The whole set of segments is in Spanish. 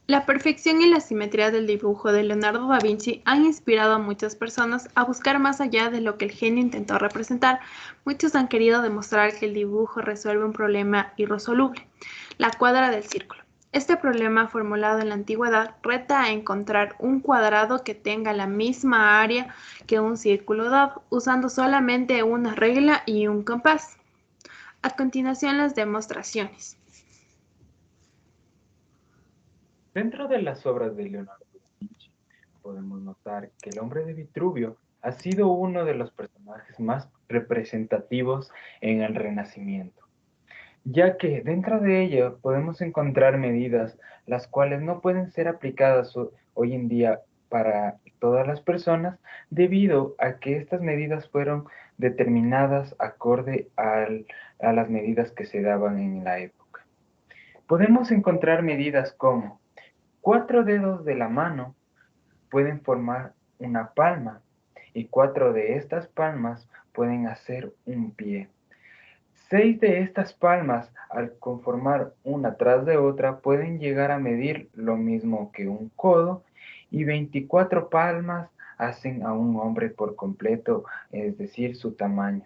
La perfección y la simetría del dibujo de Leonardo da Vinci han inspirado a muchas personas a buscar más allá de lo que el genio intentó representar. Muchos han querido demostrar que el dibujo resuelve un problema irresoluble, la cuadra del círculo. Este problema, formulado en la antigüedad, reta a encontrar un cuadrado que tenga la misma área que un círculo dado, usando solamente una regla y un compás. A continuación, las demostraciones. Dentro de las obras de Leonardo da Vinci, podemos notar que el hombre de Vitruvio ha sido uno de los personajes más representativos en el Renacimiento, ya que dentro de ello podemos encontrar medidas las cuales no pueden ser aplicadas hoy en día para todas las personas debido a que estas medidas fueron determinadas acorde a las medidas que se daban en la época. Podemos encontrar medidas como 4 dedos de la mano pueden formar una palma y 4 de estas palmas pueden hacer un pie. 6 de estas palmas, al conformar una tras de otra, pueden llegar a medir lo mismo que un codo y 24 palmas hacen a un hombre por completo, es decir, su tamaño.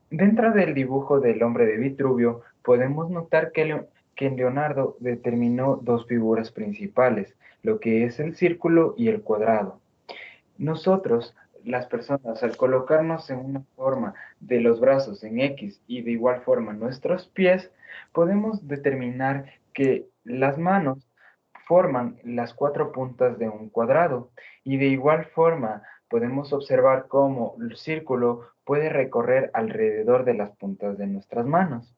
Dentro del dibujo del hombre de Vitruvio, podemos notar que Leonardo determinó dos figuras principales, lo que es el círculo y el cuadrado. Nosotros, las personas, al colocarnos en una forma de los brazos en X y de igual forma nuestros pies, podemos determinar que las manos forman las 4 puntas de un cuadrado y de igual forma podemos observar cómo el círculo puede recorrer alrededor de las puntas de nuestras manos.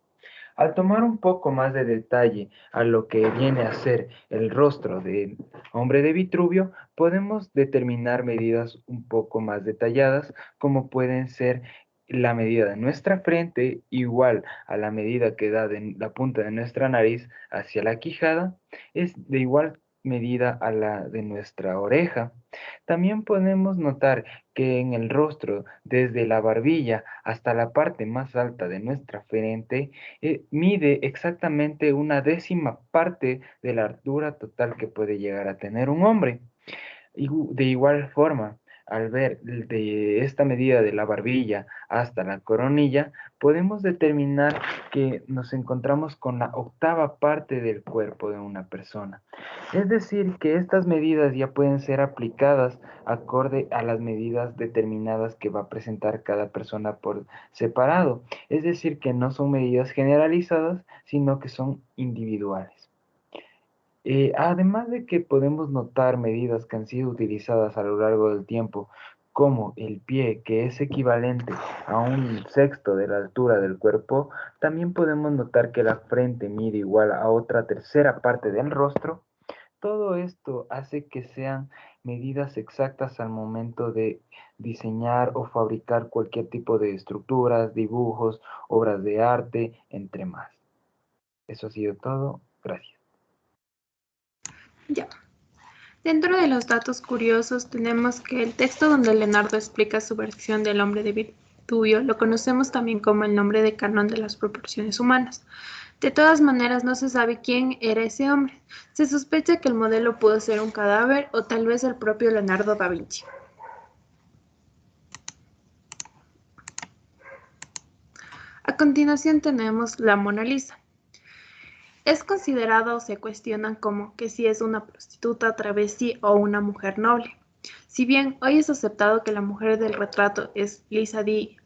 Al tomar un poco más de detalle a lo que viene a ser el rostro del hombre de Vitruvio, podemos determinar medidas un poco más detalladas, como pueden ser la medida de nuestra frente, igual a la medida que da de la punta de nuestra nariz hacia la quijada, es de igual medida a la de nuestra oreja. También podemos notar que en el rostro, desde la barbilla hasta la parte más alta de nuestra frente, mide exactamente una décima parte de la altura total que puede llegar a tener un hombre. De igual forma, al ver de esta medida de la barbilla hasta la coronilla, podemos determinar que nos encontramos con la octava parte del cuerpo de una persona. Es decir, que estas medidas ya pueden ser aplicadas acorde a las medidas determinadas que va a presentar cada persona por separado. Es decir, que no son medidas generalizadas, sino que son individuales. Además de que podemos notar medidas que han sido utilizadas a lo largo del tiempo, como el pie, que es equivalente a un sexto de la altura del cuerpo, también podemos notar que la frente mide igual a otra tercera parte del rostro. Todo esto hace que sean medidas exactas al momento de diseñar o fabricar cualquier tipo de estructuras, dibujos, obras de arte, entre más. Eso ha sido todo. Gracias. Ya. Dentro de los datos curiosos tenemos que el texto donde Leonardo explica su versión del hombre de Vitruvio lo conocemos también como el nombre de canon de las proporciones humanas. De todas maneras, no se sabe quién era ese hombre. Se sospecha que el modelo pudo ser un cadáver o tal vez el propio Leonardo da Vinci. A continuación tenemos la Mona Lisa. Es considerado o se cuestiona como que si es una prostituta, travesti o una mujer noble. Si bien hoy es aceptado que la mujer del retrato es Lisa di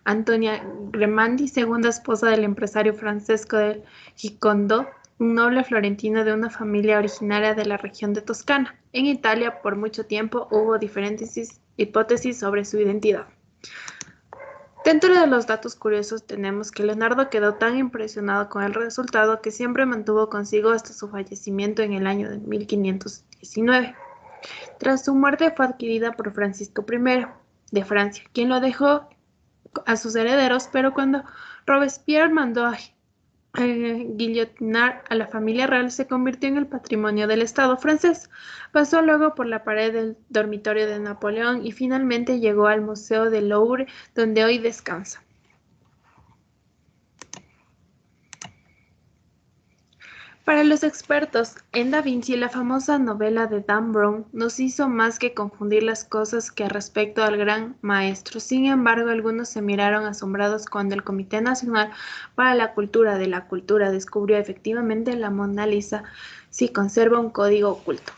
Antonia Grimandi, segunda esposa del empresario Francesco del Giocondo, un noble florentino de una familia originaria de la región de Toscana. En Italia, por mucho tiempo, hubo diferentes hipótesis sobre su identidad. Dentro de los datos curiosos tenemos que Leonardo quedó tan impresionado con el resultado que siempre mantuvo consigo hasta su fallecimiento en el año de 1519. Tras su muerte fue adquirida por Francisco I de Francia, quien lo dejó a sus herederos, pero cuando Robespierre mandó a guillotinar a la familia real, se convirtió en el patrimonio del Estado francés. Pasó luego por la pared del dormitorio de Napoleón y finalmente llegó al Museo del Louvre, donde hoy descansa. Para los expertos, en Da Vinci la famosa novela de Dan Brown nos hizo más que confundir las cosas que respecto al gran maestro. Sin embargo, algunos se miraron asombrados cuando el Comité Nacional para la Cultura de la Cultura descubrió efectivamente la Mona Lisa si conserva un código oculto.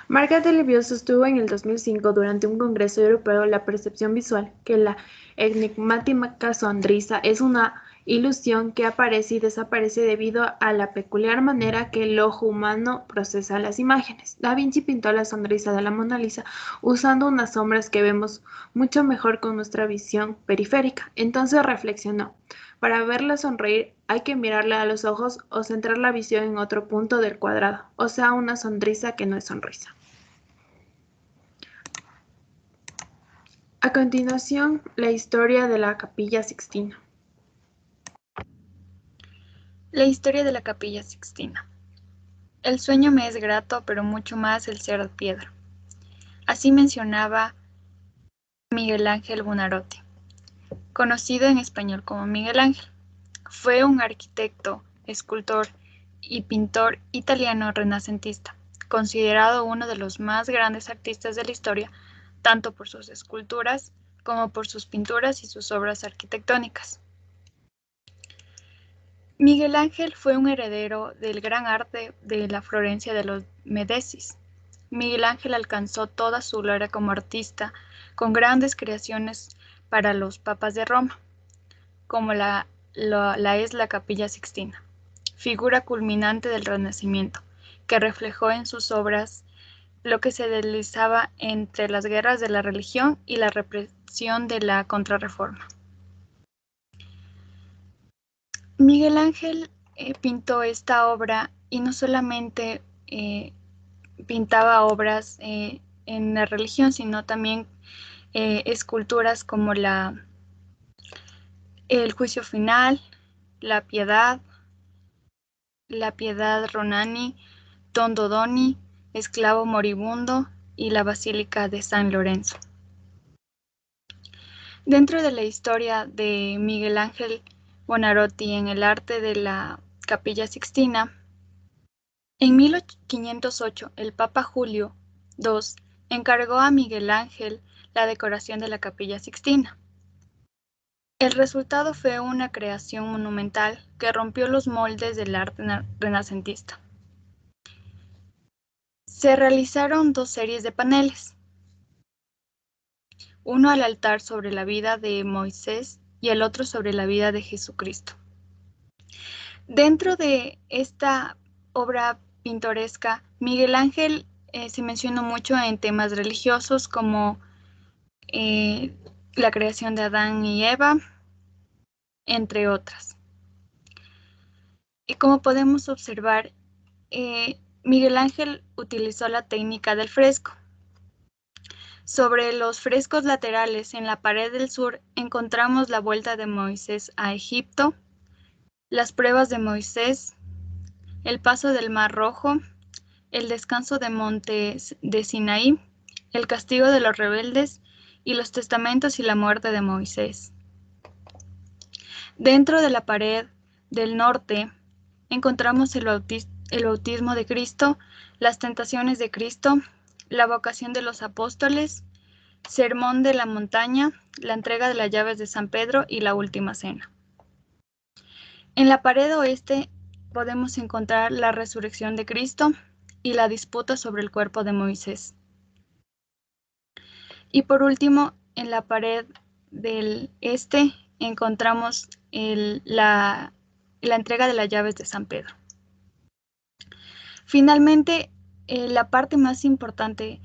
Margaret Deleville sostuvo en el 2005 durante un congreso europeo la percepción visual que la enigmática sonrisa es una ilusión que aparece y desaparece debido a la peculiar manera que el ojo humano procesa las imágenes. Da Vinci pintó la sonrisa de la Mona Lisa usando unas sombras que vemos mucho mejor con nuestra visión periférica. Entonces reflexionó: para verla sonreír hay que mirarla a los ojos o centrar la visión en otro punto del cuadrado, o sea, una sonrisa que no es sonrisa. A continuación, la historia de la Capilla Sixtina. La historia de la Capilla Sixtina. El sueño me es grato, pero mucho más el ser de piedra. Así mencionaba Miguel Ángel Buonarroti, conocido en español como Miguel Ángel. Fue un arquitecto, escultor y pintor italiano renacentista, considerado uno de los más grandes artistas de la historia, tanto por sus esculturas como por sus pinturas y sus obras arquitectónicas. Miguel Ángel fue un heredero del gran arte de la Florencia de los Medicis. Miguel Ángel alcanzó toda su gloria como artista con grandes creaciones para los papas de Roma, como la es la Capilla Sixtina, figura culminante del Renacimiento, que reflejó en sus obras lo que se deslizaba entre las guerras de la religión y la represión de la Contrarreforma. Miguel Ángel pintó esta obra y no solamente pintaba obras en la religión, sino también esculturas como el Juicio Final, la Piedad Ronani, Tondo Doni, Esclavo Moribundo y la Basílica de San Lorenzo. Dentro de la historia de Miguel Ángel Buonarroti en el arte de la Capilla Sixtina, en 1508 el Papa Julio II encargó a Miguel Ángel la decoración de la Capilla Sixtina. El resultado fue una creación monumental que rompió los moldes del arte renacentista. Se realizaron dos series de paneles, uno al altar sobre la vida de Moisés y el otro sobre la vida de Jesucristo. Dentro de esta obra pintoresca, Miguel Ángel se mencionó mucho en temas religiosos como la creación de Adán y Eva, entre otras. Y como podemos observar, Miguel Ángel utilizó la técnica del fresco. Sobre los frescos laterales en la pared del sur encontramos la vuelta de Moisés a Egipto, las pruebas de Moisés, el paso del Mar Rojo, el descanso de monte de Sinaí, el castigo de los rebeldes y los testamentos y la muerte de Moisés. Dentro de la pared del norte encontramos el bautismo de Cristo, las tentaciones de Cristo, la vocación de los apóstoles, sermón de la montaña, la entrega de las llaves de San Pedro y la última cena. En la pared oeste podemos encontrar la resurrección de Cristo y la disputa sobre el cuerpo de Moisés. Y por último, en la pared del este encontramos la entrega de las llaves de San Pedro. Finalmente, la parte más importante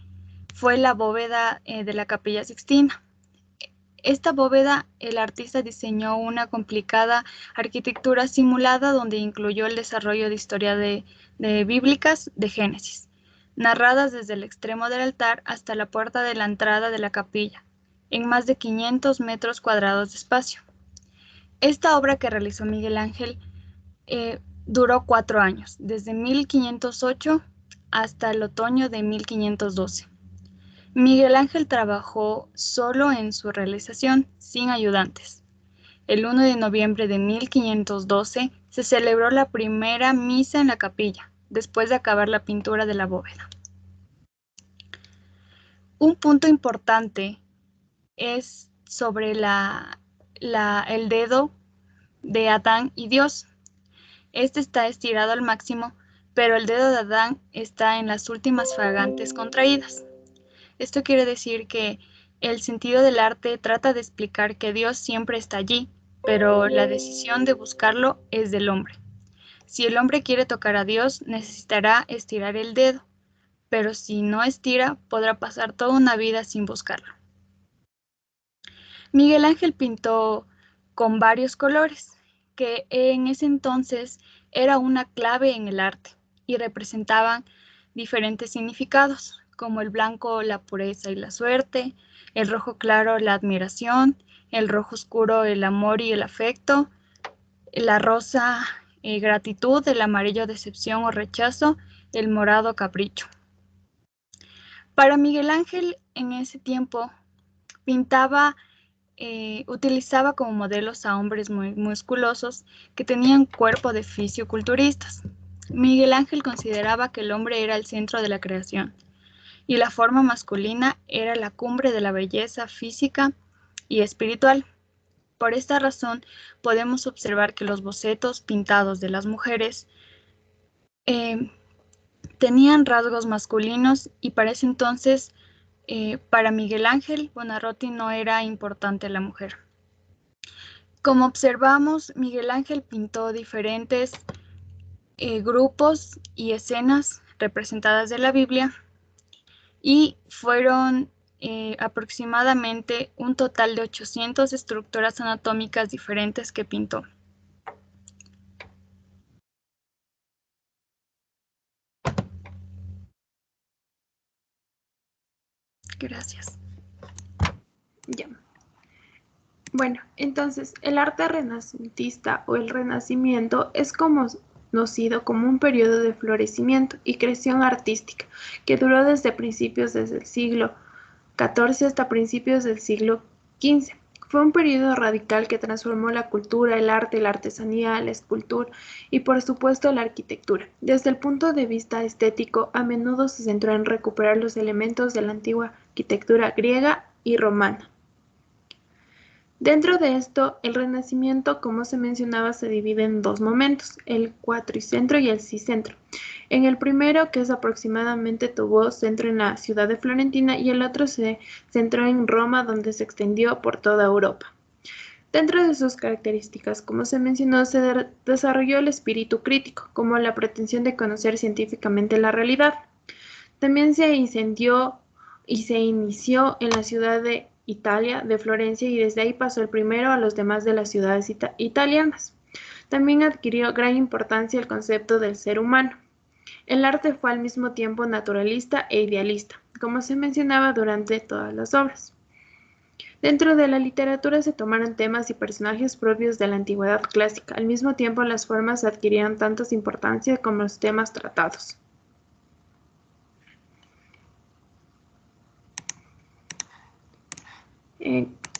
fue la bóveda de la Capilla Sixtina. Esta bóveda, el artista diseñó una complicada arquitectura simulada donde incluyó el desarrollo de historias bíblicas de Génesis, narradas desde el extremo del altar hasta la puerta de la entrada de la capilla, en más de 500 metros cuadrados de espacio. Esta obra que realizó Miguel Ángel duró 4 años, desde 1508 hasta el otoño de 1512. Miguel Ángel trabajó solo en su realización, sin ayudantes. el 1 de noviembre de 1512, se celebró la primera misa en la capilla, después de acabar la pintura de la bóveda. Un punto importante es sobre el dedo de Adán y Dios. Este está estirado al máximo, pero el dedo de Adán está en las últimas fragantes contraídas. Esto quiere decir que el sentido del arte trata de explicar que Dios siempre está allí, pero la decisión de buscarlo es del hombre. Si el hombre quiere tocar a Dios, necesitará estirar el dedo, pero si no estira, podrá pasar toda una vida sin buscarlo. Miguel Ángel pintó con varios colores, que en ese entonces era una clave en el arte y representaban diferentes significados, como el blanco la pureza y la suerte, el rojo claro la admiración, el rojo oscuro el amor y el afecto, la rosa gratitud, el amarillo decepción o rechazo, el morado capricho. Para Miguel Ángel en ese tiempo utilizaba como modelos a hombres muy musculosos que tenían cuerpo de fisiculturistas. Miguel Ángel consideraba que el hombre era el centro de la creación y la forma masculina era la cumbre de la belleza física y espiritual. Por esta razón, podemos observar que los bocetos pintados de las mujeres tenían rasgos masculinos y para ese entonces, para Miguel Ángel Buonarroti no era importante la mujer. Como observamos, Miguel Ángel pintó diferentes grupos y escenas representadas de la Biblia y fueron aproximadamente un total de 800 estructuras anatómicas diferentes que pintó. Gracias. Ya. Bueno, entonces el arte renacentista o el Renacimiento es conocido como un periodo de florecimiento y creación artística que duró desde principios del siglo XIV hasta principios del siglo XV. Fue un periodo radical que transformó la cultura, el arte, la artesanía, la escultura y por supuesto la arquitectura. Desde el punto de vista estético, a menudo se centró en recuperar los elementos de la antigua arquitectura griega y romana. Dentro de esto, el Renacimiento, como se mencionaba, se divide en dos momentos, el Cuatricentro y el Cicentro. En el primero, que es aproximadamente tuvo centro en la ciudad de Florentina, y el otro se centró en Roma, donde se extendió por toda Europa. Dentro de sus características, como se mencionó, se desarrolló el espíritu crítico, como la pretensión de conocer científicamente la realidad. También se incendió y se inició en la ciudad de Italia, de Florencia, y desde ahí pasó el primero a los demás de las ciudades italianas. También adquirió gran importancia el concepto del ser humano. El arte fue al mismo tiempo naturalista e idealista, como se mencionaba durante todas las obras. Dentro de la literatura se tomaron temas y personajes propios de la antigüedad clásica. Al mismo tiempo, las formas adquirían tanta importancia como los temas tratados.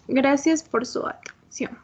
Gracias por su atención.